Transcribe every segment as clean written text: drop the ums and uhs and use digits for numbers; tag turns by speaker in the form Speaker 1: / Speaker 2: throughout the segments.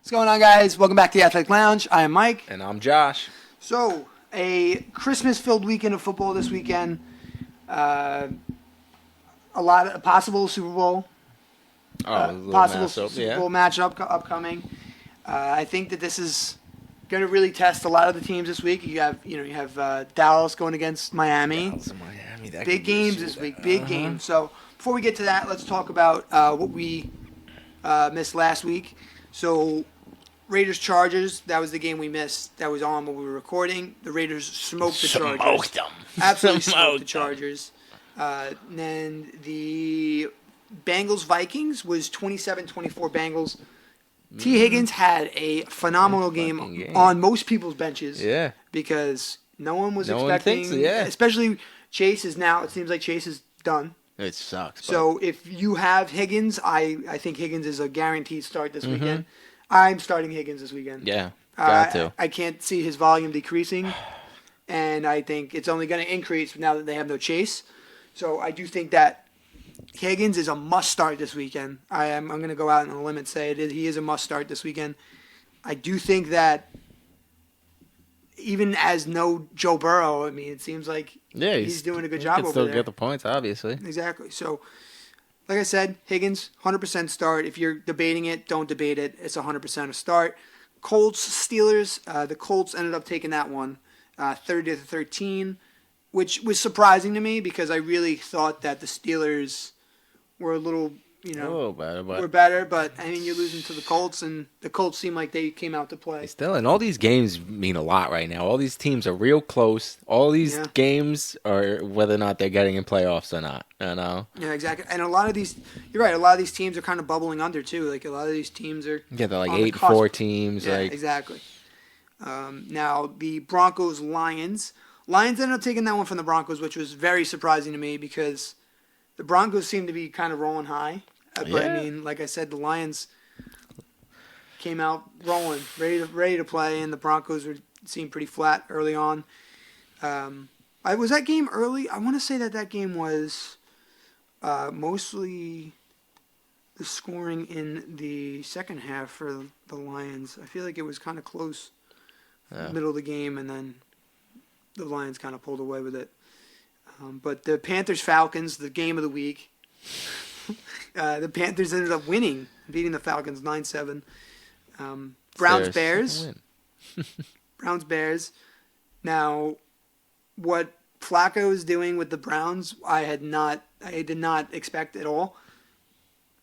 Speaker 1: What's going on, guys? Welcome back to the Athletic Lounge. I am Mike.
Speaker 2: And I'm Josh.
Speaker 1: So, a Christmas-filled weekend of football this weekend. A possible Super Bowl. Possible Super Bowl matchup upcoming. I think that this is going to really test a lot of the teams this week. You have Dallas going against Miami.
Speaker 2: Dallas and Miami.
Speaker 1: Big games this week. Big games. So, before we get to that, let's talk about what we missed last week. So, Raiders-Chargers, that was the game we missed. That was on when we were recording. The Raiders smoked the Chargers.
Speaker 2: Smoked them.
Speaker 1: Absolutely smoked the Chargers. And then the Bengals-Vikings was 27-24 Bengals. T. Higgins had a phenomenal game on most people's benches.
Speaker 2: Yeah.
Speaker 1: Because no one was expecting.
Speaker 2: Thinks,
Speaker 1: especially Chase is now. It seems like Chase is done.
Speaker 2: It sucks.
Speaker 1: So if you have Higgins, I think Higgins is a guaranteed start this weekend. I'm starting Higgins this weekend.
Speaker 2: Yeah, got to.
Speaker 1: I can't see his volume decreasing, and I think it's only going to increase now that they have no Chase. So I do think that Higgins is a must start this weekend. I'm going to go out on a limb and say he is a must start this weekend. I do think that even as no Joe Burrow, I mean, it seems like he's doing a good job over there.
Speaker 2: He can still get the points, obviously.
Speaker 1: Exactly. So, like I said, Higgins, 100% start. If you're debating it, don't debate it. It's 100% a start. Colts, Steelers. The Colts ended up taking that one, 30-13, which was surprising to me because I really thought that the Steelers were a little, were better. But, I mean, you're losing to the Colts, and the Colts seem like they came out to play.
Speaker 2: And all these games mean a lot right now. All these teams are real close. All these games are whether or not they're getting in playoffs or not. You know?
Speaker 1: Yeah, exactly. And a lot of these, you're right, a lot of these teams are kind of bubbling under, too. Like, a lot of these teams are
Speaker 2: they're like 8-4 teams.
Speaker 1: Yeah, exactly. Now, the Broncos-Lions. Lions ended up taking that one from the Broncos, which was very surprising to me because the Broncos seem to be kind of rolling high. But, I mean, like I said, the Lions came out rolling, ready to play, and the Broncos seemed pretty flat early on. Was that game early? I want to say that game was mostly the scoring in the second half for the Lions. I feel like it was kind of close, middle of the game, and then the Lions kind of pulled away with it. But the Panthers-Falcons, the game of the week, the Panthers ended up winning, beating the Falcons 9-7. Browns-Bears. Browns-Bears. Now, what Flacco is doing with the Browns, I did not expect at all.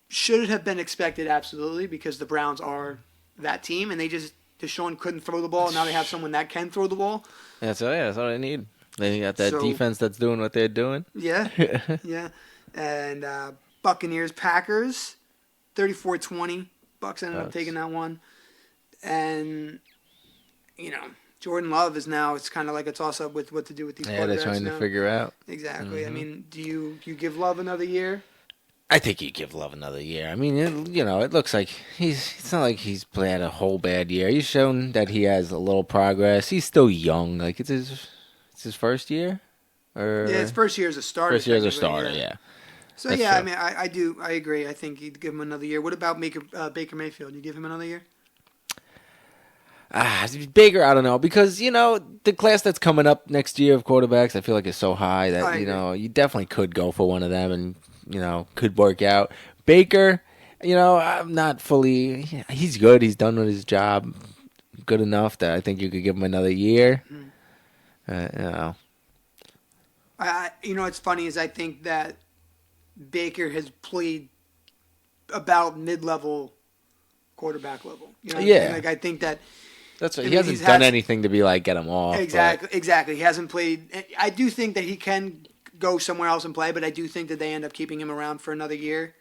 Speaker 1: Should have been expected, absolutely, because the Browns are that team, and Deshaun couldn't throw the ball, and now they have someone that can throw the ball.
Speaker 2: That's all they need. They got that defense that's doing what they're doing.
Speaker 1: Yeah, yeah. And Buccaneers-Packers, 34-20. Bucs ended up taking that one. And, Jordan Love is now, it's kind of like a toss-up with what to do with these quarterbacks.
Speaker 2: Yeah, they're trying to figure out.
Speaker 1: Exactly. I mean, do you give Love another year?
Speaker 2: I think you give Love another year. I mean, it looks like it's not like he's had a whole bad year. He's shown that he has a little progress. He's still young. Like, it's his first year?
Speaker 1: His first year as a starter.
Speaker 2: First year as a starter, yeah.
Speaker 1: So, that's true. I mean, I agree. I think you'd give him another year. What about Baker Mayfield? You give him another year?
Speaker 2: Baker, I don't know. Because, the class that's coming up next year of quarterbacks, I feel like is so high that, you definitely could go for one of them and, could work out. Baker, I'm not fully... He's good. He's done with his job good enough that I think you could give him another year.
Speaker 1: What's funny is I think that Baker has played about mid-level quarterback level. Like I think that
Speaker 2: he hasn't done anything to be like get him off.
Speaker 1: Exactly. He hasn't played. I do think that he can go somewhere else and play, but I do think that they end up keeping him around for another year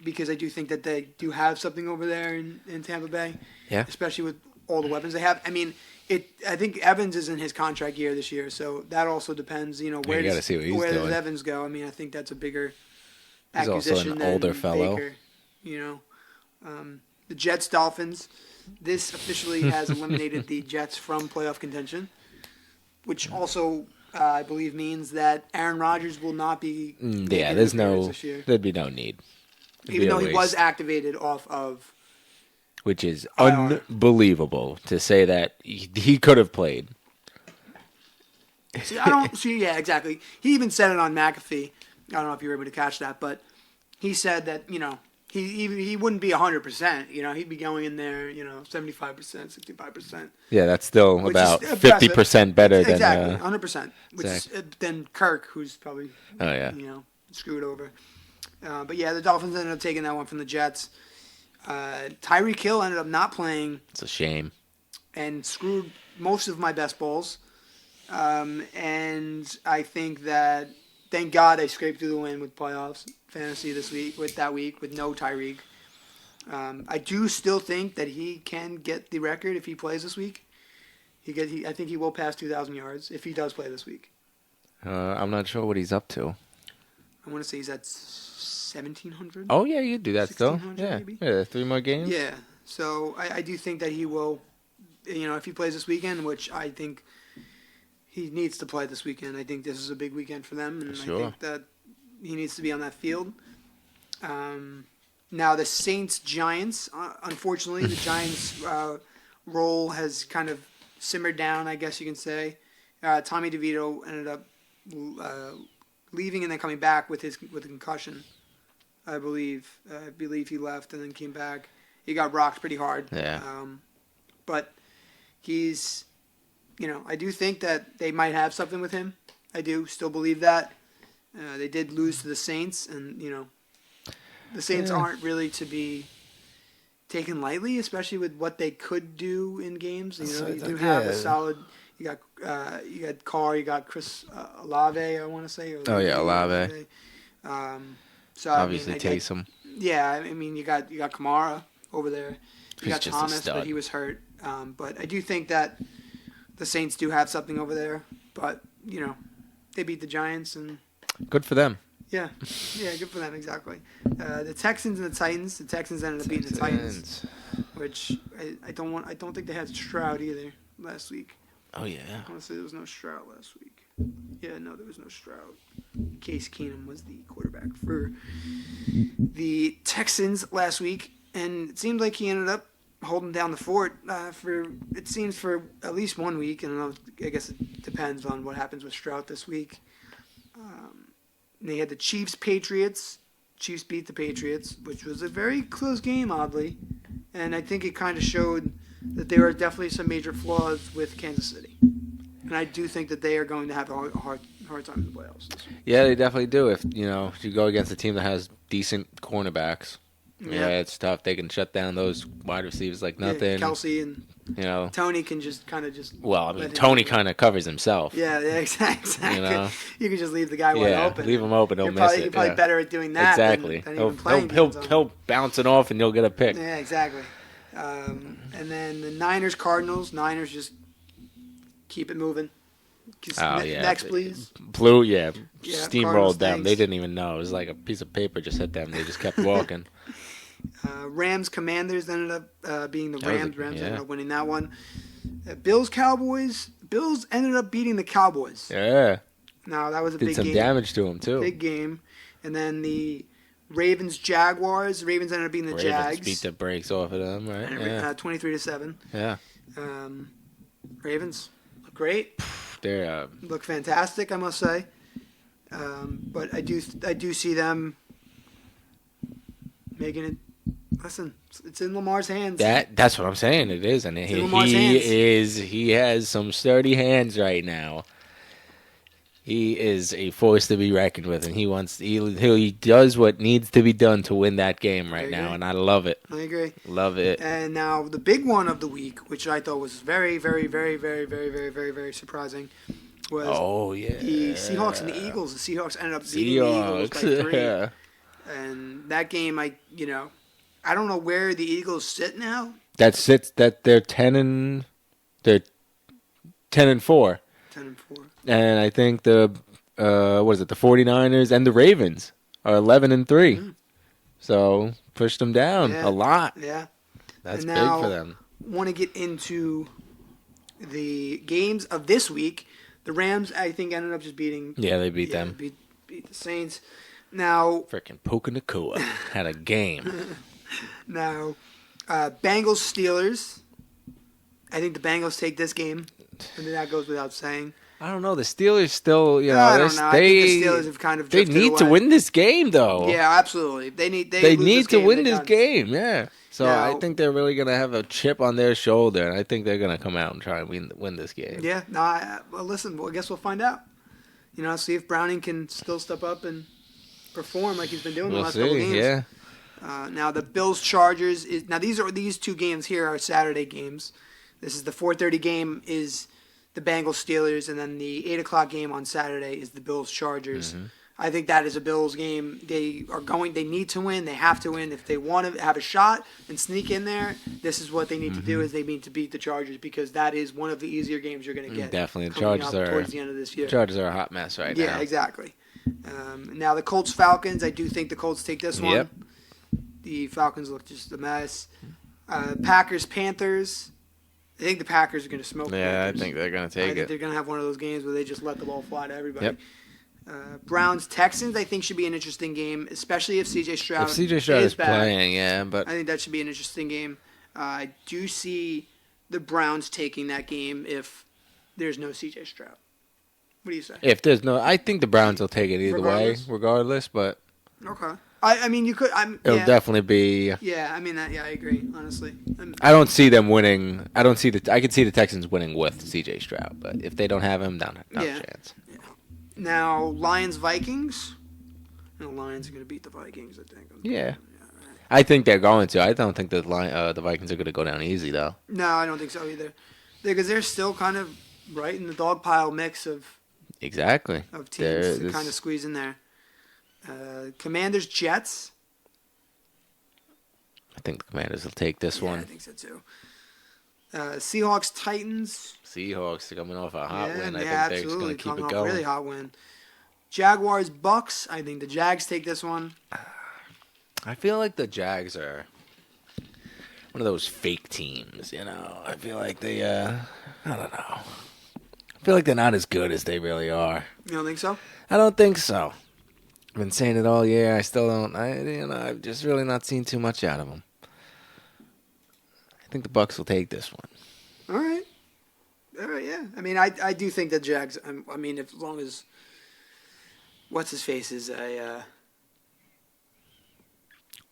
Speaker 1: because I do think that they do have something over there in Tampa Bay.
Speaker 2: Yeah.
Speaker 1: Especially with all the weapons they have. I mean, I think Evans is in his contract year this year, so that also depends. Where does Evans go? I mean, I think that's a bigger acquisition.
Speaker 2: He's also an older fellow.
Speaker 1: Baker, the Jets Dolphins. This officially has eliminated the Jets from playoff contention, which also I believe means that Aaron Rodgers will not be.
Speaker 2: There'd be no need.
Speaker 1: Even though he was activated off of
Speaker 2: which is
Speaker 1: IR.
Speaker 2: unbelievable to say that he could have played.
Speaker 1: See, I don't see. Yeah, exactly. He even said it on McAfee. I don't know if you were able to catch that, but he said that he wouldn't be 100%. He'd be going in there 75%, 65%.
Speaker 2: Yeah, that's still
Speaker 1: Which
Speaker 2: about
Speaker 1: is impressive.
Speaker 2: 50% better than
Speaker 1: Exactly 100%. Which
Speaker 2: exactly.
Speaker 1: is, than Kirk, who's probably
Speaker 2: Oh yeah.
Speaker 1: Screwed over. But yeah, the Dolphins ended up taking that one from the Jets. Tyreek Hill ended up not playing
Speaker 2: It's a shame.
Speaker 1: and screwed most of my best balls. And I think that, thank God I scraped through the win with playoffs fantasy this week, with no Tyreek. I do still think that he can get the record if he plays this week. I think he will pass 2,000 yards if he does play this week.
Speaker 2: I'm not sure what he's up to.
Speaker 1: I want to say he's at 1,700.
Speaker 2: Oh yeah, you do that still.
Speaker 1: 1,600
Speaker 2: Yeah,
Speaker 1: maybe?
Speaker 2: yeah, 3 more games.
Speaker 1: Yeah. So I do think that he will, if he plays this weekend, which I think he needs to play this weekend. I think this is a big weekend for them, and
Speaker 2: Sure.
Speaker 1: I think that he needs to be on that field. Now the Saints-Giants, unfortunately, the Giants' role has kind of simmered down, I guess you can say. Tommy DeVito ended up leaving and then coming back with a concussion. I believe he left and then came back. He got rocked pretty hard.
Speaker 2: Yeah.
Speaker 1: But he's, I do think that they might have something with him. I do still believe that. They did lose to the Saints, and the Saints aren't really to be taken lightly, especially with what they could do in games. You do have a solid. You got Carr, you got Chris Olave, I want to say.
Speaker 2: Oh yeah, Olave.
Speaker 1: So
Speaker 2: obviously Taysom.
Speaker 1: Yeah, I mean you got Kamara over there. You got
Speaker 2: He's just a
Speaker 1: Thomas,
Speaker 2: stud.
Speaker 1: but he was hurt. But I do think that the Saints do have something over there. But they beat the Giants, and
Speaker 2: Good for them.
Speaker 1: yeah, good for them, exactly. The Texans and the Titans. The Texans ended up beating the Titans, which I don't think they had Stroud either last week.
Speaker 2: Oh yeah.
Speaker 1: I want to say there was no Stroud last week. Yeah, no, there was no Stroud. Case Keenum was the quarterback for the Texans last week, and it seemed like he ended up holding down the fort for at least 1 week. And I guess it depends on what happens with Stroud this week. They had the Chiefs-Patriots. Chiefs beat the Patriots, which was a very close game, oddly. And I think it kind of showed that there are definitely some major flaws with Kansas City. And I do think that they are going to have a hard time in the playoffs.
Speaker 2: Yeah, they definitely do. If you go against a team that has decent cornerbacks, yeah, it's tough. They can shut down those wide receivers like nothing.
Speaker 1: Yeah, Kelsey and Tony can just kind of just.
Speaker 2: Well, I mean, Tony kind of covers himself.
Speaker 1: Yeah, exactly. You can just leave the guy wide open.
Speaker 2: Leave him open. He'll miss it.
Speaker 1: You're probably better at doing that.
Speaker 2: Exactly.
Speaker 1: Than even playing
Speaker 2: He'll bounce it off and you'll get a pick.
Speaker 1: Yeah, exactly. And then the Niners, Cardinals. Niners just keep it moving. Next, please.
Speaker 2: Steamrolled them. They didn't even know. It was like a piece of paper just hit them. They just kept walking.
Speaker 1: Rams, Commanders ended up being the Rams. Rams ended up winning that one. Bills, Cowboys. Bills ended up beating the Cowboys.
Speaker 2: Yeah.
Speaker 1: Now, that was a big game.
Speaker 2: Did some damage to them, too.
Speaker 1: Big game. And then the Ravens, Jaguars. Ravens ended up beating the Jags.
Speaker 2: Beat the brakes off of them, right?
Speaker 1: 23-7.
Speaker 2: Yeah.
Speaker 1: Ravens look great.
Speaker 2: They
Speaker 1: look fantastic, I must say. But I do see them making it. Listen, it's in Lamar's hands.
Speaker 2: That's what I'm saying. It is, and he has some sturdy hands right now. He is a force to be reckoned with, and he does what needs to be done to win that game right now, and I love it.
Speaker 1: I agree.
Speaker 2: Love it.
Speaker 1: And now the big one of the week, which I thought was very, very, very, very, very, very, very, very surprising, was the Seahawks and the Eagles. The Seahawks ended up beating the Eagles by 3.
Speaker 2: Yeah.
Speaker 1: And that game, I don't know where the Eagles sit now.
Speaker 2: That they're 10-4.
Speaker 1: 10-4.
Speaker 2: And I think the 49ers and the Ravens are 11-3. Mm. So pushed them down a lot.
Speaker 1: Yeah.
Speaker 2: That's big for them.
Speaker 1: Want to get into the games of this week. The Rams, I think, ended up just beating.
Speaker 2: Yeah, they beat them.
Speaker 1: Beat the Saints. Now,
Speaker 2: freaking Puka Nakua had a game.
Speaker 1: Now, Bengals Steelers. I think the Bengals take this game. I mean, that goes without saying.
Speaker 2: I don't know. The Steelers still,
Speaker 1: I don't know. I think the Steelers have kind of
Speaker 2: they
Speaker 1: drifted
Speaker 2: need to
Speaker 1: away.
Speaker 2: win this game, though.
Speaker 1: Yeah, absolutely. They
Speaker 2: need
Speaker 1: lose
Speaker 2: to win
Speaker 1: they're
Speaker 2: this
Speaker 1: done.
Speaker 2: game. Yeah. So
Speaker 1: Now-
Speaker 2: I think they're really gonna have a chip on their shoulder, and I think they're gonna come out and try and win this game.
Speaker 1: Yeah. No. Well, listen. Well, I guess we'll find out. See if Browning can still step up and perform like he's been doing the
Speaker 2: We'll
Speaker 1: last couple games.
Speaker 2: see. Yeah.
Speaker 1: Now the Bills Chargers is now these two games here are Saturday games. This is the 4:30 game is the Bengals Steelers, and then the 8 o'clock game on Saturday is the Bills Chargers.
Speaker 2: Mm-hmm.
Speaker 1: I think that is a Bills game. They need to win. They have to win if they want to have a shot and sneak in there. This is what they need to do. Is they need to beat the Chargers because that is one of the easier games you're going to get.
Speaker 2: Definitely, the
Speaker 1: coming
Speaker 2: Chargers
Speaker 1: up
Speaker 2: are
Speaker 1: towards the end of this year.
Speaker 2: Chargers are a hot mess right now.
Speaker 1: Yeah, exactly. Now the Colts Falcons. I do think the Colts take this one.
Speaker 2: Yep.
Speaker 1: The Falcons look just a mess. Packers Panthers. I think the Packers are going to smoke. The
Speaker 2: Yeah, I
Speaker 1: Panthers.
Speaker 2: think they're gonna
Speaker 1: I
Speaker 2: take
Speaker 1: think
Speaker 2: it.
Speaker 1: they're going to have one of those games where they just let the ball fly to everybody.
Speaker 2: Yep.
Speaker 1: Browns Texans. I think should be an interesting game, especially if C.J. Stroud.
Speaker 2: If CJ Stroud is
Speaker 1: back.
Speaker 2: playing, yeah, but
Speaker 1: I think that should be an interesting game. I do see the Browns taking that game if there's no C.J. Stroud. What do you say?
Speaker 2: if there's no, I think the Browns will take it either
Speaker 1: Regardless?
Speaker 2: way, regardless. But
Speaker 1: Okay. I mean, you could.
Speaker 2: it'll definitely be.
Speaker 1: Yeah, I mean, I agree, honestly.
Speaker 2: I don't see them winning. I can see the Texans winning with CJ Stroud, but if they don't have him, not
Speaker 1: Yeah.
Speaker 2: a chance.
Speaker 1: Now, Lions-Vikings. And the Lions are going to beat the Vikings, I think.
Speaker 2: Yeah. I think they're going to. I don't think the Vikings are going to go down easy, though.
Speaker 1: No, I don't think so either. Because they're still kind of right in the dog pile mix of
Speaker 2: Exactly.
Speaker 1: teams to kind of squeeze in there. Commanders-Jets.
Speaker 2: I think the Commanders will take this
Speaker 1: Yeah,
Speaker 2: one.
Speaker 1: I think so, too. Seahawks-Titans.
Speaker 2: Seahawks are coming off a hot win. I think they're just
Speaker 1: absolutely.
Speaker 2: going to keep
Speaker 1: Coming
Speaker 2: it
Speaker 1: off a
Speaker 2: going.
Speaker 1: really hot win. Jaguars Bucks. I think the Jags take this one.
Speaker 2: I feel like the Jags are one of those fake teams, I feel like they, I don't know. I feel like they're not as good as they really are.
Speaker 1: You don't think so?
Speaker 2: I don't think so. I've been saying it all year. I still don't. I've just really not seen too much out of them. I think the Bucks will take this one.
Speaker 1: All right, yeah. I mean, I do think the Jags. I mean, as long as what's his face is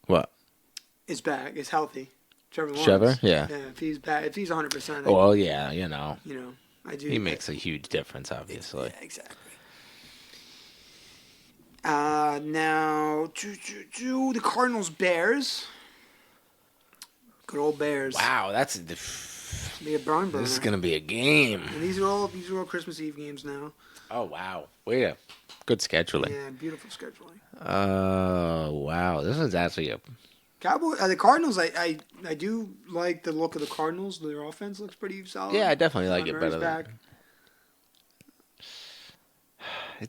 Speaker 2: What?
Speaker 1: is back, is healthy. Trevor Lawrence.
Speaker 2: Trevor? Yeah.
Speaker 1: Yeah, if he's back, if he's 100%.
Speaker 2: Well, yeah,
Speaker 1: I do.
Speaker 2: he makes a huge difference, obviously.
Speaker 1: Yeah, exactly. Now, the Cardinals Bears. Good old Bears.
Speaker 2: Wow, that's
Speaker 1: Be a barn burner.
Speaker 2: this is gonna be a game.
Speaker 1: And these are all Christmas Eve games now.
Speaker 2: Oh wow, good scheduling.
Speaker 1: Yeah, beautiful scheduling.
Speaker 2: Oh wow, this one's actually a
Speaker 1: The Cardinals. I do like the look of the Cardinals. Their offense looks pretty solid.
Speaker 2: yeah. I definitely like it
Speaker 1: Murray's
Speaker 2: better.
Speaker 1: back.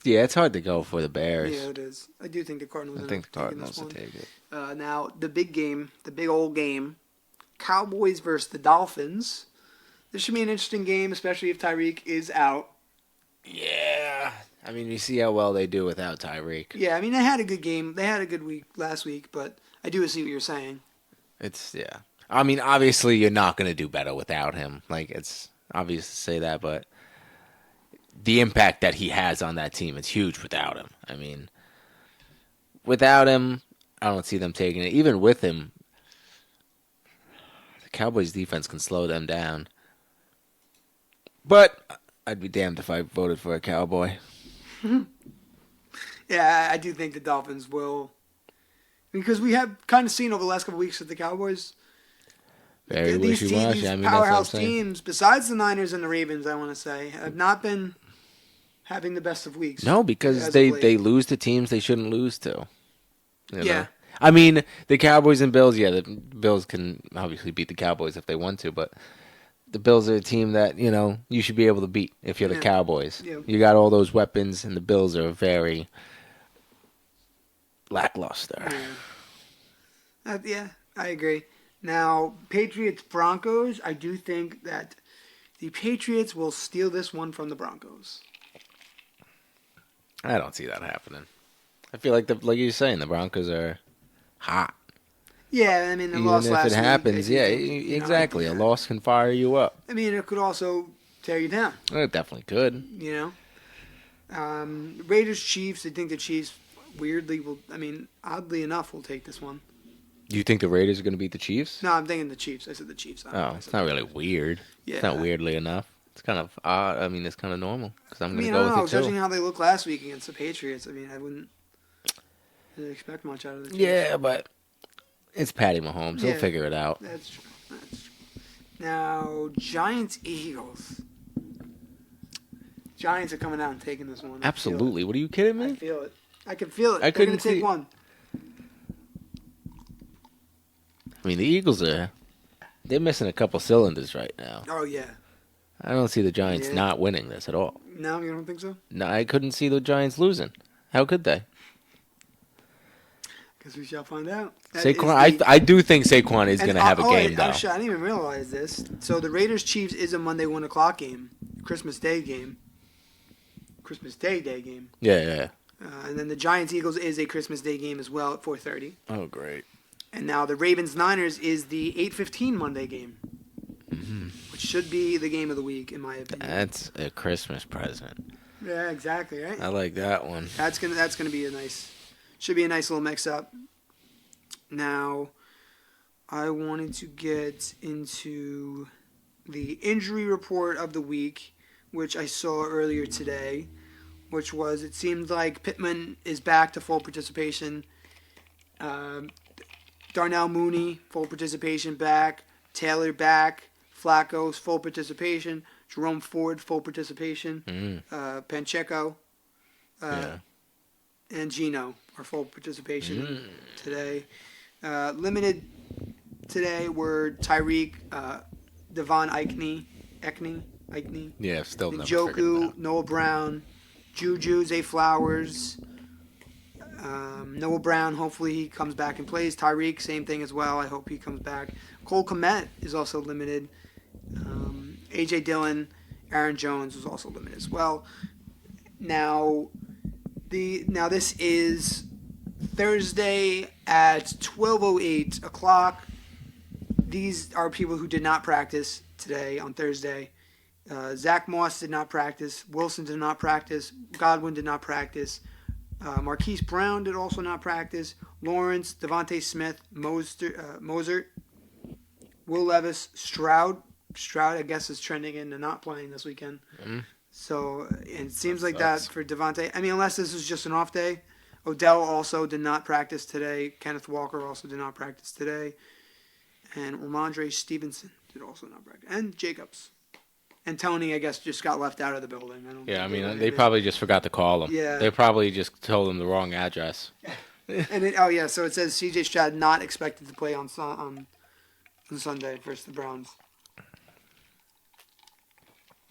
Speaker 2: Yeah, it's hard to go for the Bears.
Speaker 1: Yeah, it is. I do think the Cardinals.
Speaker 2: I think the
Speaker 1: end up taking
Speaker 2: Cardinals will
Speaker 1: this
Speaker 2: take it.
Speaker 1: one. Now the big game, the big old game, Cowboys versus the Dolphins. This should be an interesting game, especially if Tyreek is out.
Speaker 2: Yeah, I mean, we see how well they do without Tyreek.
Speaker 1: Yeah, I mean they had a good game. They had a good week last week, but I do see what you're saying.
Speaker 2: Yeah. I mean, obviously, you're not going to do better without him. Like, it's obvious to say that, but the impact that he has on that team is huge without him. I mean, without him, I don't see them taking it. Even with him, the Cowboys' defense can slow them down. But I'd be damned if I voted for a Cowboy.
Speaker 1: Yeah, I do think the Dolphins will, because we have kind of seen over the last couple of weeks that the Cowboys,
Speaker 2: Very
Speaker 1: these
Speaker 2: wishy-washy.
Speaker 1: these
Speaker 2: I mean, that's what I'm
Speaker 1: powerhouse
Speaker 2: saying.
Speaker 1: teams, besides the Niners and the Ravens, I want to say, have not been having the best of weeks.
Speaker 2: No, because
Speaker 1: as of
Speaker 2: they
Speaker 1: late.
Speaker 2: lose to teams they shouldn't lose to. You know?
Speaker 1: Yeah.
Speaker 2: I mean, the Cowboys and Bills, the Bills can obviously beat the Cowboys if they want to, but the Bills are a team that, you should be able to beat if you're the
Speaker 1: Yeah.
Speaker 2: Cowboys.
Speaker 1: Yeah.
Speaker 2: You got all those weapons, and the Bills are very lackluster.
Speaker 1: Yeah, I agree. Now, Patriots-Broncos, I do think that the Patriots will steal this one from the Broncos.
Speaker 2: I don't see that happening. I feel like, like you're saying, the Broncos are hot.
Speaker 1: Yeah, I mean, the
Speaker 2: Even
Speaker 1: loss
Speaker 2: if
Speaker 1: last
Speaker 2: it
Speaker 1: week,
Speaker 2: happens,
Speaker 1: I
Speaker 2: yeah,
Speaker 1: think, you know,
Speaker 2: exactly.
Speaker 1: I
Speaker 2: A
Speaker 1: think
Speaker 2: loss can fire you up.
Speaker 1: I mean, it could also tear you down.
Speaker 2: It definitely could.
Speaker 1: You know, Raiders Chiefs. I think the Chiefs weirdly will. I mean, oddly enough, will take this one.
Speaker 2: Do you think the Raiders are going to beat the Chiefs?
Speaker 1: No, I'm thinking the Chiefs. I said the Chiefs.
Speaker 2: Oh, it's not really weird.
Speaker 1: Yeah.
Speaker 2: It's not weirdly enough. It's kind of odd. I mean, it's kind of normal because I'm
Speaker 1: I
Speaker 2: going to
Speaker 1: mean,
Speaker 2: go
Speaker 1: I don't know.
Speaker 2: with it
Speaker 1: Judging
Speaker 2: too.
Speaker 1: how they looked last week against the Patriots, I mean, I wouldn't really expect much out of the Chiefs.
Speaker 2: Yeah, but it's Patty Mahomes. He'll
Speaker 1: Yeah.
Speaker 2: figure it out.
Speaker 1: That's true. That's true. Now, Giants Eagles. Giants are coming out and taking this one.
Speaker 2: Absolutely. What are you kidding
Speaker 1: I
Speaker 2: me?
Speaker 1: feel it. I can feel it.
Speaker 2: I
Speaker 1: They're
Speaker 2: couldn't
Speaker 1: gonna take
Speaker 2: see-
Speaker 1: one.
Speaker 2: I mean, the Eagles they're missing a couple cylinders right now.
Speaker 1: Oh yeah.
Speaker 2: I don't see the Giants
Speaker 1: Yeah.
Speaker 2: not winning this at all.
Speaker 1: No, you don't think so?
Speaker 2: No, I couldn't see the Giants losing. How could they?
Speaker 1: Because we shall find out. That
Speaker 2: Saquon,
Speaker 1: is the-
Speaker 2: I do think Saquon is
Speaker 1: and-
Speaker 2: going to have a game, though.
Speaker 1: I didn't even realize this. So the Raiders Chiefs is a Monday 1:00 game, Christmas Day game, Christmas Day game,
Speaker 2: Yeah.
Speaker 1: and then the Giants Eagles is a Christmas Day game as well at 4:30.
Speaker 2: Oh, great.
Speaker 1: And now the Ravens Niners is the 8:15 Monday game, which should be the game of the week in my opinion.
Speaker 2: That's a Christmas present.
Speaker 1: Yeah, exactly right.
Speaker 2: I like that one.
Speaker 1: That's gonna be should be a nice little mix up. Now, I wanted to get into the injury report of the week, which I saw earlier today, which was it seemed like Pittman is back to full participation. Darnell Mooney, full participation back. Taylor back. Flacco's full participation. Jerome Ford, full participation. Pacheco
Speaker 2: Yeah.
Speaker 1: and Gino are full participation today. Limited today were Tyreek, Devon Eichney,
Speaker 2: Yeah, still never figured it
Speaker 1: Njoku,
Speaker 2: out.
Speaker 1: Noah Brown, Juju, Zay Flowers, Noah Brown, hopefully he comes back and plays. Tyreek, same thing as well. I hope he comes back. Cole Kmet is also limited. A.J. Dillon, Aaron Jones was also limited as well. Now this is Thursday at 12:08 o'clock. These are people who did not practice today on Thursday. Zach Moss did not practice. Wilson did not practice. Godwin did not practice. Marquise Brown did also not practice. Lawrence, Devontae Smith, Mozart, Will Levis, Stroud. Stroud, I guess, is trending into not playing this weekend. So it seems like that for Devontae. I mean, unless this is just an off day. Odell also did not practice today. Kenneth Walker also did not practice today. And Ramondre Stevenson did also not practice. And Jacobs. And Tony, I guess, just got left out of the building.
Speaker 2: Yeah, I mean, they probably just forgot to call him.
Speaker 1: Yeah.
Speaker 2: They probably just told him the wrong address.
Speaker 1: And so it says C.J. Stroud not expected to play on Sunday versus the Browns.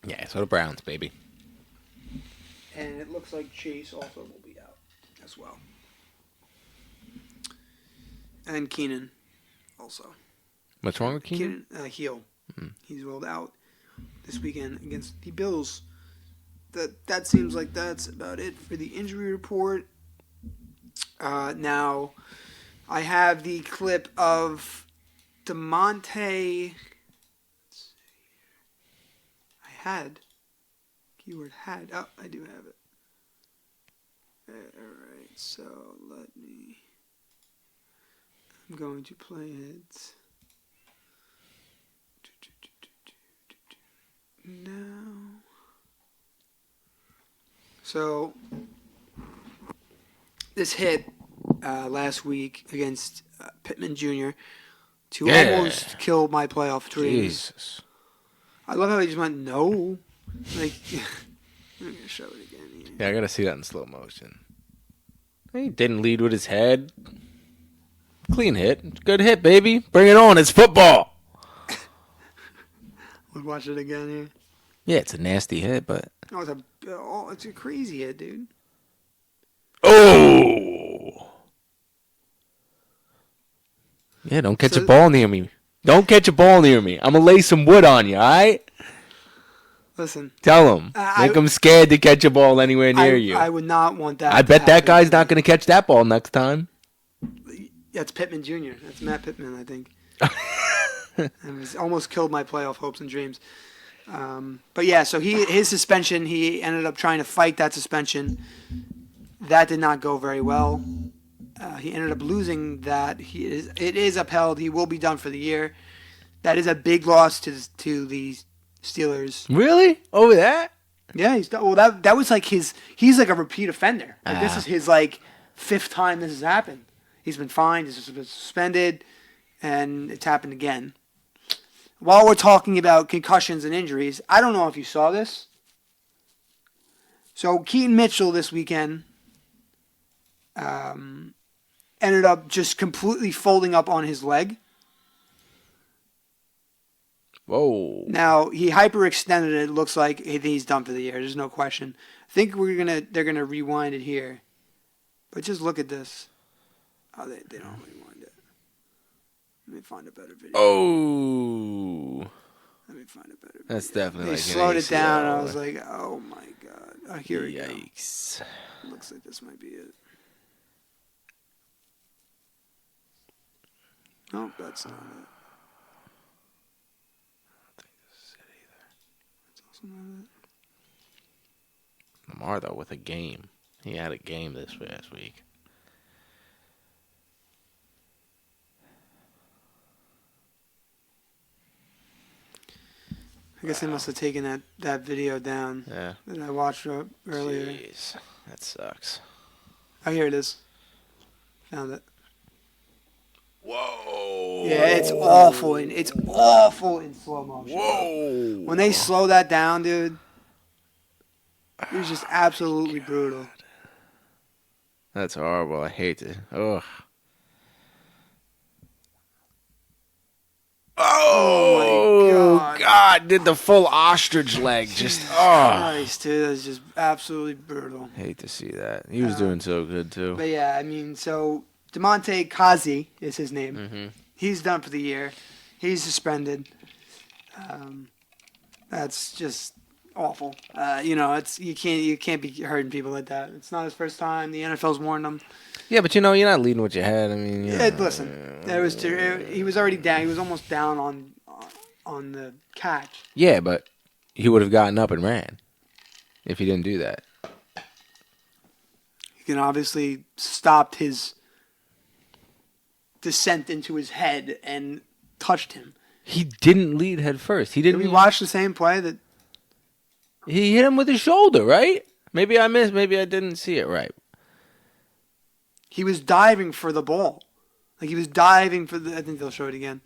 Speaker 2: Yeah, so the Browns, baby.
Speaker 1: And it looks like Chase also will be out as well. And Keenan also.
Speaker 2: What's wrong with Keenan?
Speaker 1: Heel. He's rolled out this weekend against the Bills. That seems like that's about it for the injury report. Now, I have the clip of DeMonte. Let's see here. I had. Keyword had. Oh, I do have it. Alright, so let me. I'm going to play it. Now. So, this hit last week against Pittman Jr. to almost kill my playoff dreams.
Speaker 2: Jesus.
Speaker 1: I love how he just went, no. Like, I'm going to show it again here.
Speaker 2: Yeah, I gotta see that in slow motion. He didn't lead with his head. Clean hit. Good hit, baby. Bring it on. It's football.
Speaker 1: We'll watch it again here.
Speaker 2: Yeah, it's a nasty hit, but...
Speaker 1: It's a crazy hit, dude.
Speaker 2: Oh! Yeah, don't catch a ball near me. Don't catch a ball near me. I'm gonna lay some wood on you, alright?
Speaker 1: Listen.
Speaker 2: Tell him. Make him scared to catch a ball anywhere near you.
Speaker 1: I would not want that.
Speaker 2: I bet that guy's not gonna catch that ball next time.
Speaker 1: That's Pittman Jr. That's Matt Pittman, I think. And it's almost killed my playoff hopes and dreams. But yeah, so his suspension, he ended up trying to fight that suspension. That did not go very well. He ended up losing that. It is upheld. He will be done for the year. That is a big loss to the Steelers.
Speaker 2: Really? Over that?
Speaker 1: Yeah, he's done. Well, that was like he's like a repeat offender. Like, this is his like 5th time this has happened. He's been fined. He's been suspended, and it's happened again. While we're talking about concussions and injuries, I don't know if you saw this. So Keaton Mitchell this weekend ended up just completely folding up on his leg.
Speaker 2: Whoa.
Speaker 1: Now, he hyperextended it. It looks like he's done for the year. There's no question. I think they're gonna rewind it here. But just look at this. Oh, they don't rewind it. Let me find a better video.
Speaker 2: Oh.
Speaker 1: Let me find a better video.
Speaker 2: That's definitely
Speaker 1: They
Speaker 2: like
Speaker 1: slowed
Speaker 2: an
Speaker 1: it down, and I
Speaker 2: ACL.
Speaker 1: was like, oh my god. Oh, here we go.
Speaker 2: Yikes.
Speaker 1: Looks like this might be it. No, that's not it. That's also not it.
Speaker 2: Lamar, though, with a game. He had a game this past week.
Speaker 1: I guess they must have taken that video down
Speaker 2: Yeah.
Speaker 1: that I watched earlier.
Speaker 2: Jeez. That sucks.
Speaker 1: Oh, here it is. Found it.
Speaker 2: Whoa.
Speaker 1: Yeah, it's awful. It's awful in slow motion.
Speaker 2: Whoa.
Speaker 1: When they slow that down, dude, it was just absolutely brutal.
Speaker 2: That's horrible. I hate it. Ugh.
Speaker 1: Oh my God.
Speaker 2: Did the full ostrich leg. Just,
Speaker 1: Christ, dude, that's just absolutely brutal.
Speaker 2: Hate to see that. He was doing so good, too.
Speaker 1: But yeah, I mean, so DeMonte Kazi is his name.
Speaker 2: Mm-hmm.
Speaker 1: He's done for the year. He's suspended. That's just awful. You can't be hurting people like that. It's not his first time. The NFL's warned him.
Speaker 2: Yeah, but you're not leading with your head. I mean,
Speaker 1: Listen, he was already down. He was almost down on the catch.
Speaker 2: Yeah, but he would have gotten up and ran if he didn't do that.
Speaker 1: He can obviously stopped his descent into his head and touched him.
Speaker 2: He didn't lead head first. He
Speaker 1: Did
Speaker 2: didn't.
Speaker 1: we watch the same play that?
Speaker 2: He hit him with his shoulder, right? Maybe I missed. Maybe I didn't see it right.
Speaker 1: He was diving for the ball. Like, he was diving for I think they'll show it again.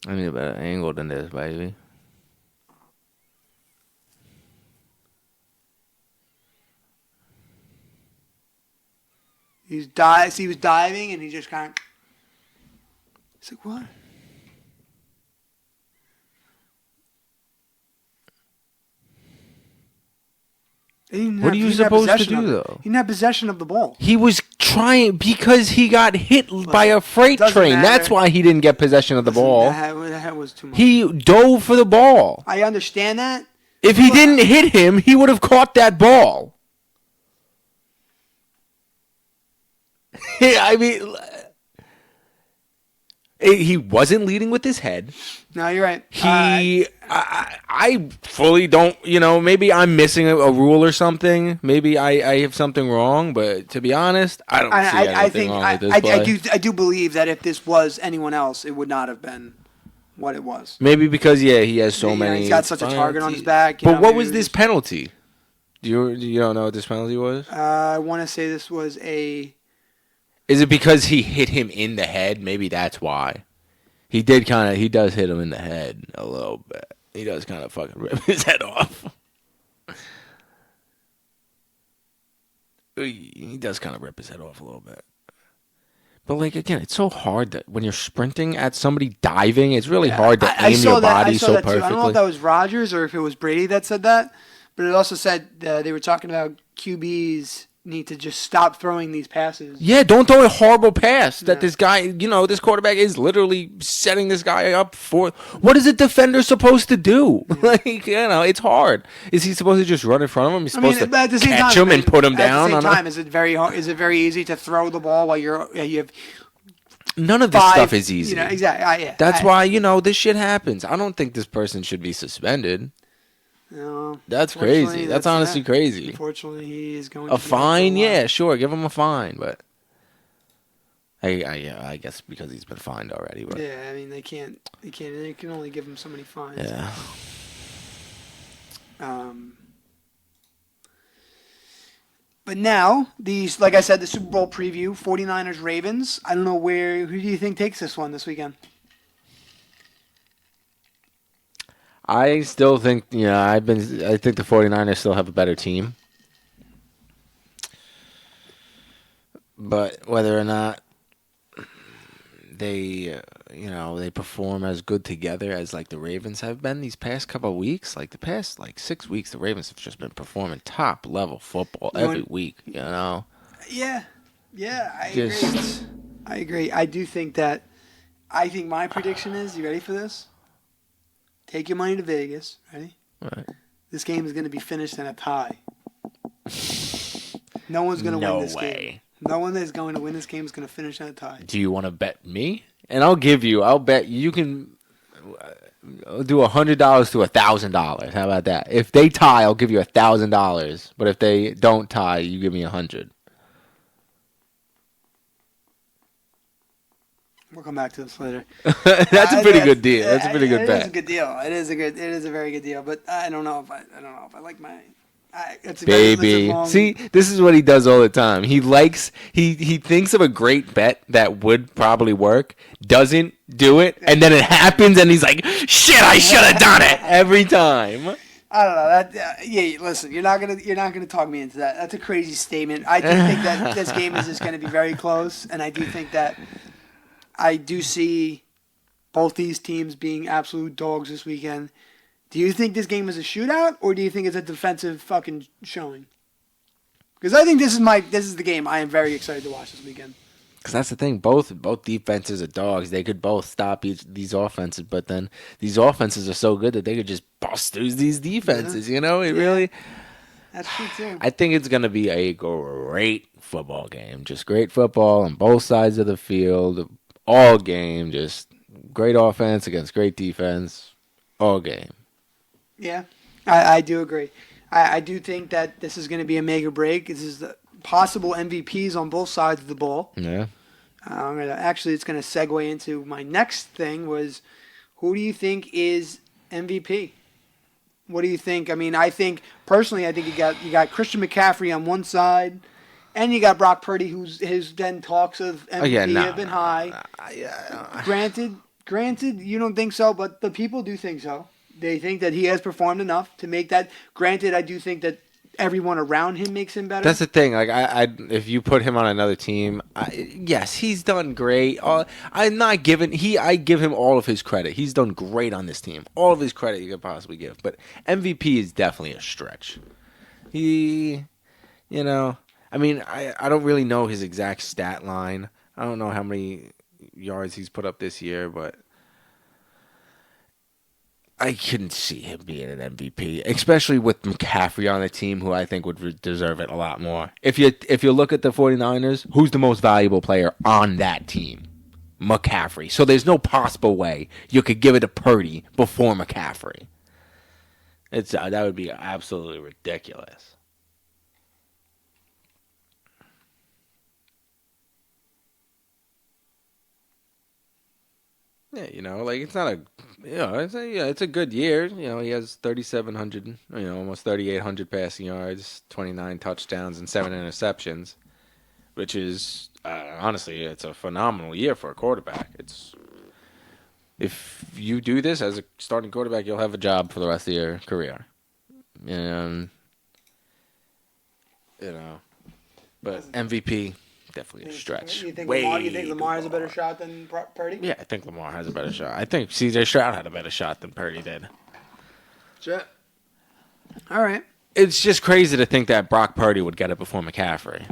Speaker 2: I need a better angle than this, baby.
Speaker 1: He was diving, and he just kind of... He's like, what?
Speaker 2: What are you supposed to do, though?
Speaker 1: He didn't have possession of the ball.
Speaker 2: He was trying because he got hit by a freight
Speaker 1: doesn't
Speaker 2: train.
Speaker 1: matter.
Speaker 2: That's why he didn't get possession of the ball.
Speaker 1: That was too much.
Speaker 2: He dove for the ball.
Speaker 1: I understand that.
Speaker 2: If he didn't hit him, he would have caught that ball. I mean, he wasn't leading with his head.
Speaker 1: No, you're right.
Speaker 2: I fully don't, maybe I'm missing a rule or something. Maybe I have something wrong, but to be honest, I don't see anything wrong with this play.
Speaker 1: I do believe that if this was anyone else, it would not have been what it was.
Speaker 2: Maybe because, he has so many.
Speaker 1: He's got such a target on his back.
Speaker 2: But what was this penalty? You don't know what this penalty was?
Speaker 1: I want to say this was a...
Speaker 2: Is it because he hit him in the head? Maybe that's why. He does hit him in the head a little bit. He does kind of fucking rip his head off. He does kind of rip his head off a little bit. But, again, it's so hard that when you're sprinting at somebody diving, it's really hard to aim your body so perfectly.
Speaker 1: I don't know if that was Rodgers or if it was Brady that said that, but it also said they were talking about QBs need to just stop throwing these passes.
Speaker 2: Yeah, don't throw a horrible pass that this guy, this quarterback is literally setting this guy up for. What is a defender supposed to do? Yeah. It's hard. Is he supposed to just run in front of him? He's supposed to catch him and put him down?
Speaker 1: At the same time, is it very hard? Is it very easy to throw the ball while you have?
Speaker 2: None of this stuff is easy.
Speaker 1: Exactly.
Speaker 2: That's why this shit happens. I don't think this person should be suspended.
Speaker 1: No,
Speaker 2: that's crazy. That's honestly crazy.
Speaker 1: Unfortunately, he is going
Speaker 2: a fine. Yeah, sure, give him a fine, but I guess because he's been fined already. But
Speaker 1: yeah, I mean they can only give him so many fines.
Speaker 2: Yeah.
Speaker 1: But now like I said, the Super Bowl preview, 49ers Ravens. I don't know who do you think takes this one this weekend?
Speaker 2: I still think, I think the 49ers still have a better team. But whether or not they, they perform as good together as like the Ravens have been these past couple of weeks, like the past 6 weeks, the Ravens have just been performing top level football every week,
Speaker 1: Yeah, I agree. I do think that, I think my prediction is, you ready for this? Take your money to Vegas. Ready?
Speaker 2: Right.
Speaker 1: This game is going to be finished in a tie. No one's going to win this game. No one that's going to win this game is going to finish in a tie.
Speaker 2: Do you want to bet me? And I'll bet you can do $100 to $1,000. How about that? If they tie, I'll give you $1,000. But if they don't tie, you give me $100.
Speaker 1: We'll come back to this later.
Speaker 2: That's a pretty good deal. That's a pretty good bet.
Speaker 1: It is a good deal. It is a very good deal. But I don't know if I like my.
Speaker 2: Baby, see, this is what he does all the time. He thinks of a great bet that would probably work, doesn't do it, and then it happens, and he's like, "Shit, I should have done it every time."
Speaker 1: I don't know. Listen, you're not gonna talk me into that. That's a crazy statement. I do think that this game is just gonna be very close, and I do think that. I do see both these teams being absolute dogs this weekend. Do you think this game is a shootout, or do you think it's a defensive fucking showing? Because I think this is the game I am very excited to watch this weekend.
Speaker 2: Because that's the thing. Both defenses are dogs. They could both stop these offenses, but then these offenses are so good that they could just bust through these defenses. It really.
Speaker 1: That's true too.
Speaker 2: I think it's going to be a great football game. Just great football on both sides of the field. All game, just great offense against great defense. All game. Yeah,
Speaker 1: I do agree. I do think that this is going to be a make or break. This is the possible MVPs on both sides of the ball.
Speaker 2: Yeah.
Speaker 1: It's going to segue into my next thing was, who do you think is MVP? What do you think? I mean, personally, I think you got Christian McCaffrey on one side. And you got Brock Purdy, his then talks of MVP have been high. Granted, you don't think so, but the people do think so. They think that he has performed enough to make that. Granted, I do think that everyone around him makes him better.
Speaker 2: That's the thing. Like, if you put him on another team, yes, he's done great. I give him all of his credit. He's done great on this team. All of his credit you could possibly give. But MVP is definitely a stretch. I mean, I don't really know his exact stat line. I don't know how many yards he's put up this year, but I couldn't see him being an MVP, especially with McCaffrey on the team, who I think would deserve it a lot more. If you look at the 49ers, who's the most valuable player on that team? McCaffrey. So there's no possible way you could give it to Purdy before McCaffrey. That would be absolutely ridiculous. Yeah, it's not it's a good year. He has 3,700, almost 3,800 passing yards, 29 touchdowns, and 7 interceptions, which is honestly, it's a phenomenal year for a quarterback. If you do this as a starting quarterback, you'll have a job for the rest of your career. But MVP. Definitely a stretch.
Speaker 1: You think Lamar has a better shot than Purdy?
Speaker 2: Yeah, I think Lamar has a better shot. I think C.J. Stroud had a better shot than Purdy did.
Speaker 1: Sure. All right.
Speaker 2: it's just crazy to think that Brock Purdy would get it before McCaffrey.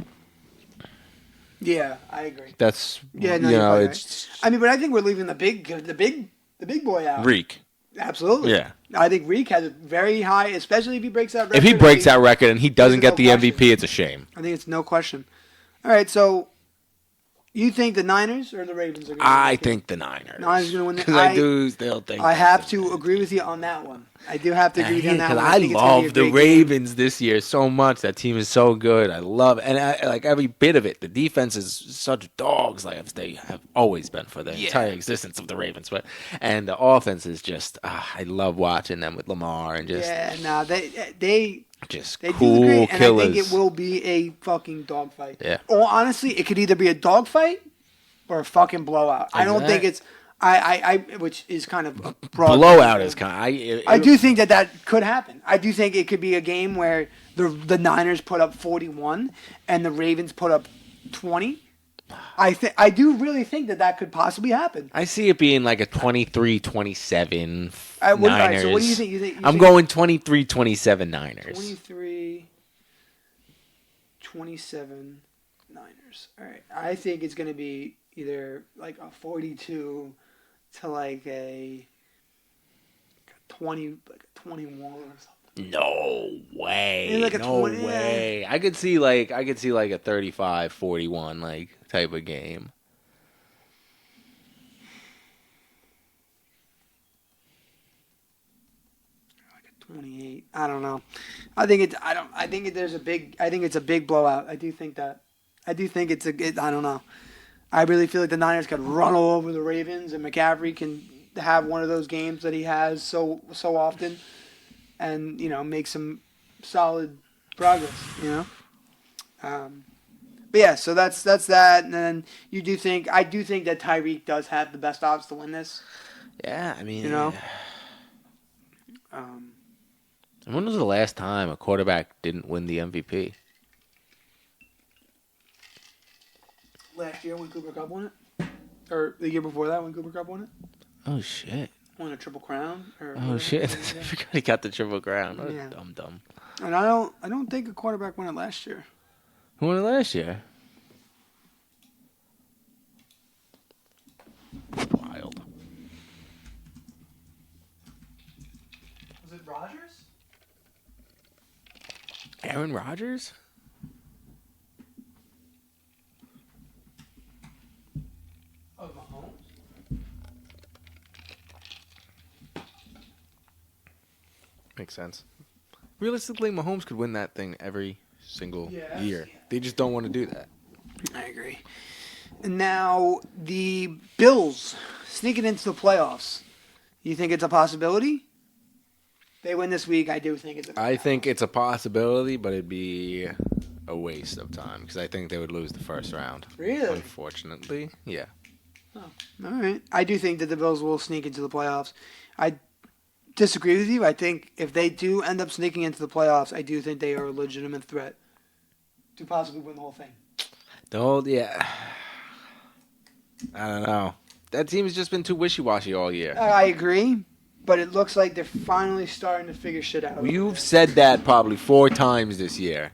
Speaker 1: Yeah, I agree.
Speaker 2: That's
Speaker 1: no,
Speaker 2: it's
Speaker 1: right. I mean, but I think we're leaving the big boy out.
Speaker 2: Reek.
Speaker 1: Absolutely.
Speaker 2: Yeah.
Speaker 1: I think Reek has a very high, especially if he breaks that record.
Speaker 2: If he breaks that record and he doesn't get the
Speaker 1: question.
Speaker 2: MVP, it's a shame.
Speaker 1: I think it's no question. All right, so you think the Niners or the Ravens are going to win?
Speaker 2: I think the Niners.
Speaker 1: Niners are going to win.
Speaker 2: Because I do still think.
Speaker 1: I have to agree with you on that one. I do have to agree with you on that one.
Speaker 2: I love the Ravens this year so much. That team is so good. I love it. And I like every bit of it. The defense is such dogs, like they have always been for the entire existence of the Ravens. And the offense is just, I love watching them with Lamar and just.
Speaker 1: Yeah, no, they
Speaker 2: just
Speaker 1: they
Speaker 2: cool
Speaker 1: do agree,
Speaker 2: killers.
Speaker 1: and I think it will be a fucking dogfight.
Speaker 2: Yeah.
Speaker 1: Or honestly, it could either be a dogfight or a fucking blowout. I don't think it's. I which is kind of a broad.
Speaker 2: Blowout is kind of.
Speaker 1: I do think that could happen. I do think it could be a game where the Niners put up 41 and the Ravens put up 20. I do really think that could possibly happen.
Speaker 2: I see it being like a 23-27 Niners.
Speaker 1: Right, so what do you think?
Speaker 2: I'm going 23-27 Niners.
Speaker 1: 23-27 Niners. All right. I think it's going to be either like a 42 to like a 20, like a 21 or something.
Speaker 2: No way.
Speaker 1: Maybe like a
Speaker 2: no
Speaker 1: 20,
Speaker 2: way. I could see like a 35-41 like type of game.
Speaker 1: Like a 28. I don't know. I think it's a big blowout. I do think that. I do think I don't know. I really feel like the Niners could run all over the Ravens, and McCaffrey can have one of those games that he has so often, and make some solid progress. But yeah, so that's that. And then I do think that Tyreek does have the best odds to win this.
Speaker 2: Yeah, I mean, when was the last time a quarterback didn't win the MVP?
Speaker 1: Last year when Cooper Kupp won it, or the year before that when Cooper Kupp won it.
Speaker 2: Oh shit!
Speaker 1: Won a triple crown.
Speaker 2: Shit! I forgot he got the triple crown. What
Speaker 1: Yeah.
Speaker 2: dumb.
Speaker 1: And I don't think a quarterback won it last year.
Speaker 2: Who won it last year? Wild.
Speaker 1: Was it Rodgers?
Speaker 2: Aaron Rodgers?
Speaker 1: Oh, Mahomes.
Speaker 2: Makes sense. Realistically, Mahomes could win that thing every single year.
Speaker 1: Yeah.
Speaker 2: They just don't want to do that.
Speaker 1: I agree. And now the Bills sneaking into the playoffs. You think it's a possibility? They win this week. I do think it's.
Speaker 2: I think it's a possibility, but it'd be a waste of time because I think they would lose the first round.
Speaker 1: Really?
Speaker 2: Unfortunately, yeah.
Speaker 1: Oh, all right. I do think that the Bills will sneak into the playoffs. I disagree with you. I think if they do end up sneaking into the playoffs, I do think they are a legitimate threat to possibly win the whole thing.
Speaker 2: Yeah. I don't know. That team has just been too wishy-washy all year.
Speaker 1: I agree, but it looks like they're finally starting to figure shit out.
Speaker 2: You've said that probably 4 times this year.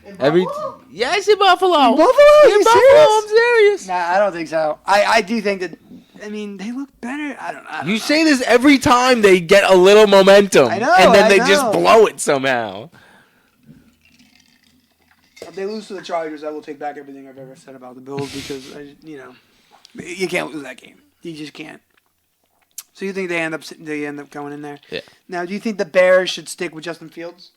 Speaker 1: In Buffalo?
Speaker 2: Yes, in Buffalo.
Speaker 1: In Buffalo?
Speaker 2: In Buffalo, I'm serious.
Speaker 1: Nah, I don't think so. I do think that. I mean, they look better. I don't know.
Speaker 2: You say this every time they get a little momentum.
Speaker 1: I know,
Speaker 2: and then they
Speaker 1: I
Speaker 2: just
Speaker 1: know.
Speaker 2: blow it somehow.
Speaker 1: If they lose to the Chargers, I will take back everything I've ever said about the Bills because you can't lose that game. You just can't. So you think they end up going in there?
Speaker 2: Yeah.
Speaker 1: Now, do you think the Bears should stick with Justin Fields?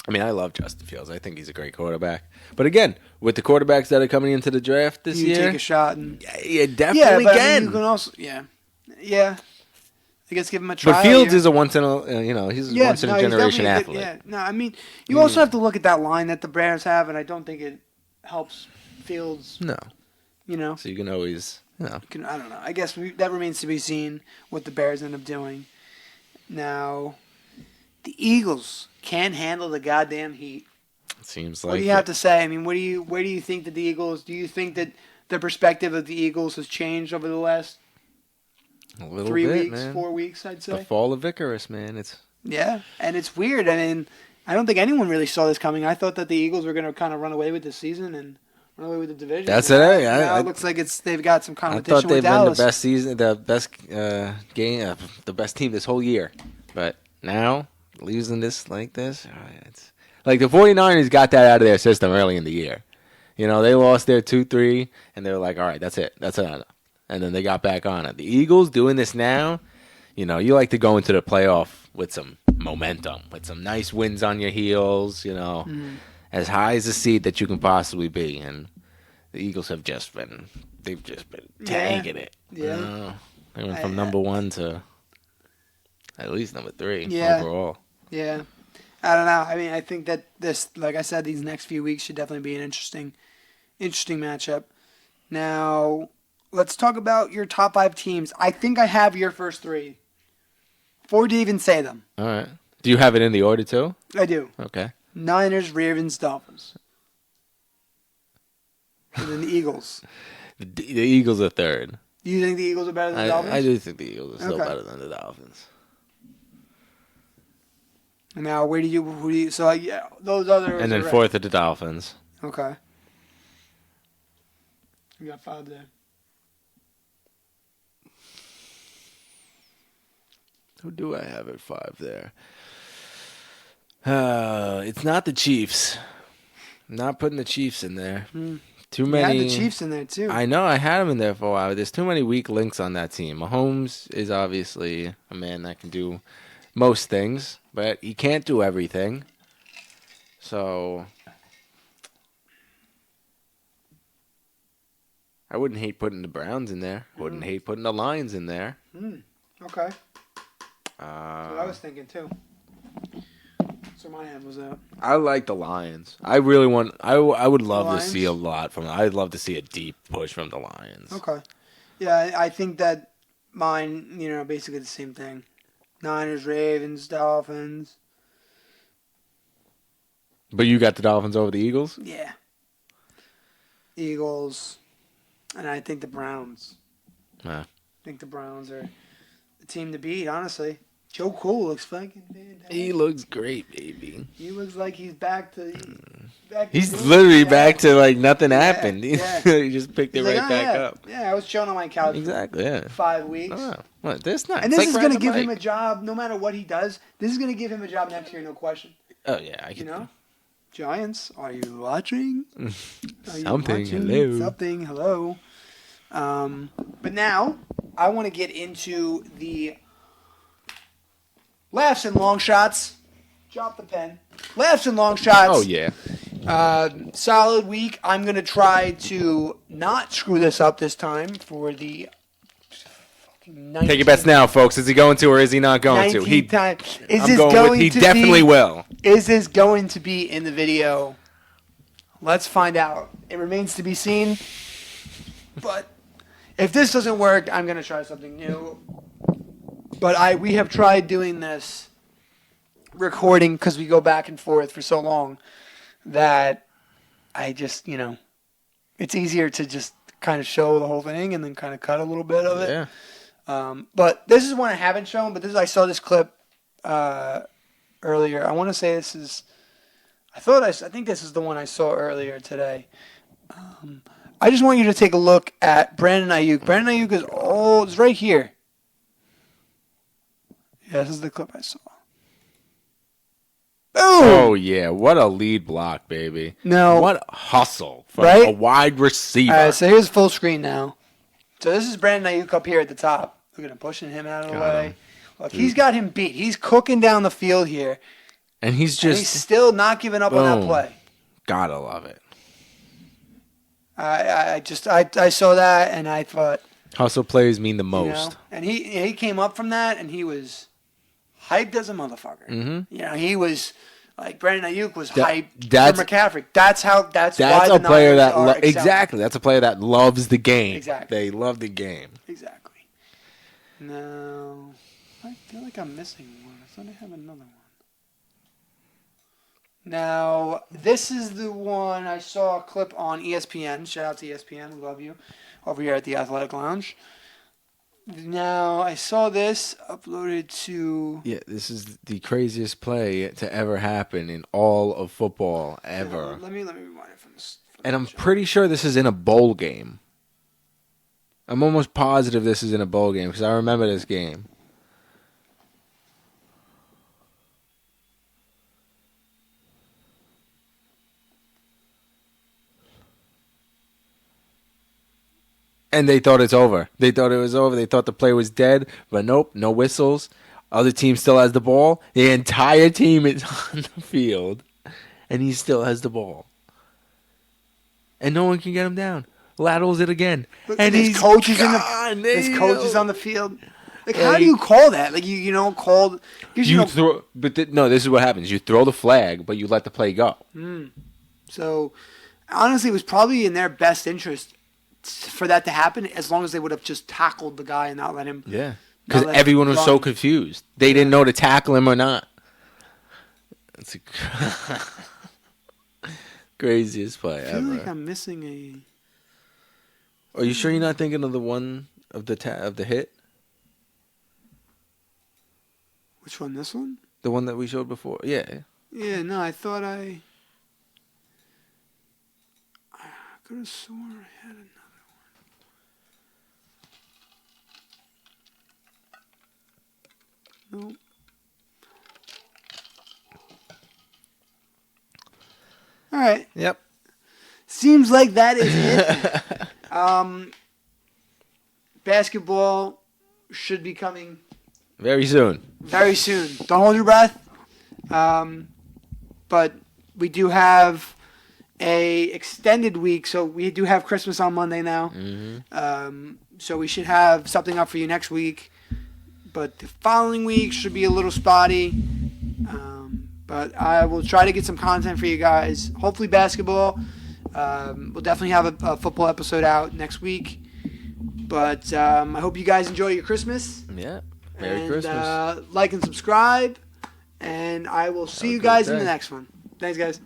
Speaker 2: I mean, I love Justin Fields. I think he's a great quarterback. But again, with the quarterbacks that are coming into the draft this
Speaker 1: You
Speaker 2: year,
Speaker 1: take a shot and
Speaker 2: yeah, definitely
Speaker 1: but
Speaker 2: can.
Speaker 1: I mean, you can also yeah. I guess give him a try.
Speaker 2: But Fields is a once in a he's a once in a generation athlete.
Speaker 1: I mean, you also have to look at that line that the Bears have, and I don't think it helps Fields.
Speaker 2: No.
Speaker 1: So
Speaker 2: you can always,
Speaker 1: I don't know. I guess that remains to be seen what the Bears end up doing. Now, the Eagles can't handle the goddamn heat.
Speaker 2: It seems like.
Speaker 1: What do you have to say? I mean, where do you think that the Eagles? Do you think that the perspective of the Eagles has changed over the last
Speaker 2: a little
Speaker 1: 3
Speaker 2: bit,
Speaker 1: weeks,
Speaker 2: man.
Speaker 1: 4 weeks? I'd say.
Speaker 2: The fall of Icarus, man. It's
Speaker 1: Yeah, and it's weird. I mean, I don't think anyone really saw this coming. I thought that the Eagles were going to kind of run away with the season and run away with the division.
Speaker 2: That's
Speaker 1: and
Speaker 2: it.
Speaker 1: Now it looks like they've got some
Speaker 2: I
Speaker 1: competition
Speaker 2: thought they've
Speaker 1: with
Speaker 2: been
Speaker 1: Dallas.
Speaker 2: the best season, the best game, the best team this whole year. But now losing this like this, it's like the 49ers got that out of their system early in the year. You know, they lost their 2-3, and they were like, all right, that's it. That's it. And then they got back on it. The Eagles doing this now, you know, you like to go into the playoff with some momentum, with some nice wins on your heels, you know, as high as a seed that you can possibly be. And the Eagles have they've just been tagging it.
Speaker 1: Yeah.
Speaker 2: You know? They went from number 1 to at least number 3
Speaker 1: Yeah.
Speaker 2: overall.
Speaker 1: Yeah. I don't know. I mean, I think that this, like I said, these next few weeks should definitely be an interesting matchup. Now, let's talk about your top 5 teams. I think I have your first 3. Before to even say them.
Speaker 2: All right. Do you have it in the order too?
Speaker 1: I do.
Speaker 2: Okay.
Speaker 1: Niners, Ravens, Dolphins. And then the Eagles.
Speaker 2: The Eagles are third.
Speaker 1: Do you think the Eagles are better than the Dolphins?
Speaker 2: I do think the Eagles are still
Speaker 1: Okay.
Speaker 2: better than the Dolphins.
Speaker 1: Now, who do you, so yeah, those others.
Speaker 2: And then
Speaker 1: are right.
Speaker 2: fourth are the Dolphins.
Speaker 1: Okay. You got 5 there.
Speaker 2: Who do I have at 5 there? It's not the Chiefs. I'm not putting the Chiefs in there. Too many.
Speaker 1: You had the Chiefs in there, too.
Speaker 2: I know. I had them in there for a while. There's too many weak links on that team. Mahomes is obviously a man that can do most things, but he can't do everything. So I wouldn't hate putting the Browns in there. Wouldn't hate putting the Lions in there.
Speaker 1: Okay. That's what I was thinking, too. So my hand was out.
Speaker 2: I like the Lions. I really want. I would love to
Speaker 1: Lions?
Speaker 2: see a lot from. I'd love to see a deep push from the Lions.
Speaker 1: Okay. Yeah, I think that mine, basically the same thing. Niners, Ravens, Dolphins.
Speaker 2: But you got the Dolphins over the Eagles?
Speaker 1: Yeah. Eagles. And I think the Browns.
Speaker 2: Yeah.
Speaker 1: I think the Browns are the team to beat, honestly. Joe Cool looks fucking fantastic.
Speaker 2: He looks great, baby.
Speaker 1: He looks like he's back to
Speaker 2: He's
Speaker 1: doing
Speaker 2: literally
Speaker 1: it.
Speaker 2: back to like nothing happened.
Speaker 1: yeah.
Speaker 2: He just picked it
Speaker 1: He's like,
Speaker 2: right back
Speaker 1: yeah.
Speaker 2: up.
Speaker 1: Yeah, I was chilling on my couch
Speaker 2: Exactly. Yeah.
Speaker 1: for 5 weeks.
Speaker 2: Oh, what? This not.
Speaker 1: And
Speaker 2: it's
Speaker 1: this
Speaker 2: like
Speaker 1: is going to
Speaker 2: riding
Speaker 1: give
Speaker 2: a
Speaker 1: him a
Speaker 2: bike.
Speaker 1: job, no matter what he does. This is going to give him a job next year, no question.
Speaker 2: Oh yeah, I can.
Speaker 1: Giants, are you watching?
Speaker 2: Something. Hello.
Speaker 1: Something. Hello. But now I want to get into the laughs and long shots. Drop the pen. Laughs and long shots.
Speaker 2: Oh yeah.
Speaker 1: Solid week. I'm going to try to not screw this up this time for the fucking 19th.
Speaker 2: Take your bets now, folks. Is he going to or is he not going to?
Speaker 1: 19th time. Is
Speaker 2: I'm
Speaker 1: this
Speaker 2: going
Speaker 1: going
Speaker 2: with he
Speaker 1: to
Speaker 2: definitely
Speaker 1: be,
Speaker 2: will.
Speaker 1: Is this going to be in the video? Let's find out. It remains to be seen. But if this doesn't work, I'm going to try something new. But we have tried doing this recording because we go back and forth for so long that I just, it's easier to just kind of show the whole thing and then kind of cut a little bit of it.
Speaker 2: Yeah.
Speaker 1: But this is one I haven't shown, but I saw this clip earlier. I want to say this is, I think this is the one I saw earlier today. I just want you to take a look at Brandon Ayuk. Brandon Ayuk is it's right here. Yeah, this is the clip I saw. Boom!
Speaker 2: Oh yeah, what a lead block, baby.
Speaker 1: No.
Speaker 2: What hustle from
Speaker 1: Right?
Speaker 2: a wide receiver.
Speaker 1: All right, so here's full screen now. So this is Brandon Ayuk up here at the top. Look at him pushing him out of the
Speaker 2: Got
Speaker 1: way.
Speaker 2: him.
Speaker 1: Look, he's got him beat. He's cooking down the field here.
Speaker 2: And he's
Speaker 1: And
Speaker 2: just
Speaker 1: he's still not giving up on that
Speaker 2: Boom.
Speaker 1: play.
Speaker 2: gotta love it.
Speaker 1: I saw that and I thought,
Speaker 2: Hustle plays mean the most.
Speaker 1: and he came up from that and he was hyped as a motherfucker.
Speaker 2: Mm-hmm.
Speaker 1: He was like Brandon Ayuk was
Speaker 2: That-
Speaker 1: hyped
Speaker 2: that's-
Speaker 1: for McCaffrey. That's why
Speaker 2: That's
Speaker 1: the
Speaker 2: a player
Speaker 1: Niners
Speaker 2: that
Speaker 1: are excelling.
Speaker 2: exactly. That's a player that loves the game.
Speaker 1: Exactly.
Speaker 2: They love the game.
Speaker 1: Exactly. No, I feel like I'm missing one. I thought I have another one. Now, this is the one I saw a clip on ESPN. Shout out to ESPN. We love you over here at the Athletic Lounge. Now, I saw this uploaded to...
Speaker 2: Yeah, this is the craziest play to ever happen in all of football ever.
Speaker 1: Let me rewind it from this.
Speaker 2: And I'm pretty sure this is in a bowl game. I'm almost positive this is in a bowl game because I remember this game. And they thought it's over. They thought it was over. They thought the play was dead. But nope, no whistles. Other team still has the ball. The entire team is on the field. And he still has the ball. And no one can get him down. Laterals it again.
Speaker 1: Look,
Speaker 2: And
Speaker 1: his coach is
Speaker 2: his
Speaker 1: coach is on the field. Like, how do you call that? Like, you know, called...
Speaker 2: Throw, but no, this is what happens. You throw the flag, but you let the play go.
Speaker 1: So, honestly, it was probably in their best interest for that to happen, as long as they would have just tackled the guy and not let him.
Speaker 2: Yeah, because everyone was so confused. They didn't know to tackle him or not. It's the craziest play ever.
Speaker 1: I feel like I'm missing a...
Speaker 2: Are you sure you're not thinking of the one of the hit?
Speaker 1: Which one? This one?
Speaker 2: The one that we showed before? Yeah.
Speaker 1: Yeah, no, I thought I could have sworn I had another one. Nope. All right.
Speaker 2: Yep.
Speaker 1: Seems like that is it. Basketball should be coming
Speaker 2: Very soon.
Speaker 1: very soon. Don't hold your breath. But we do have a extended week, so we do have Christmas on Monday now. So we should have something up for you next week. But the following week should be a little spotty. But I will try to get some content for you guys. Hopefully basketball. We'll definitely have a football episode out next week. But I hope you guys enjoy your Christmas.
Speaker 2: Yeah. Merry Christmas.
Speaker 1: Like and subscribe. And I will see you guys in the next one. Thanks, guys.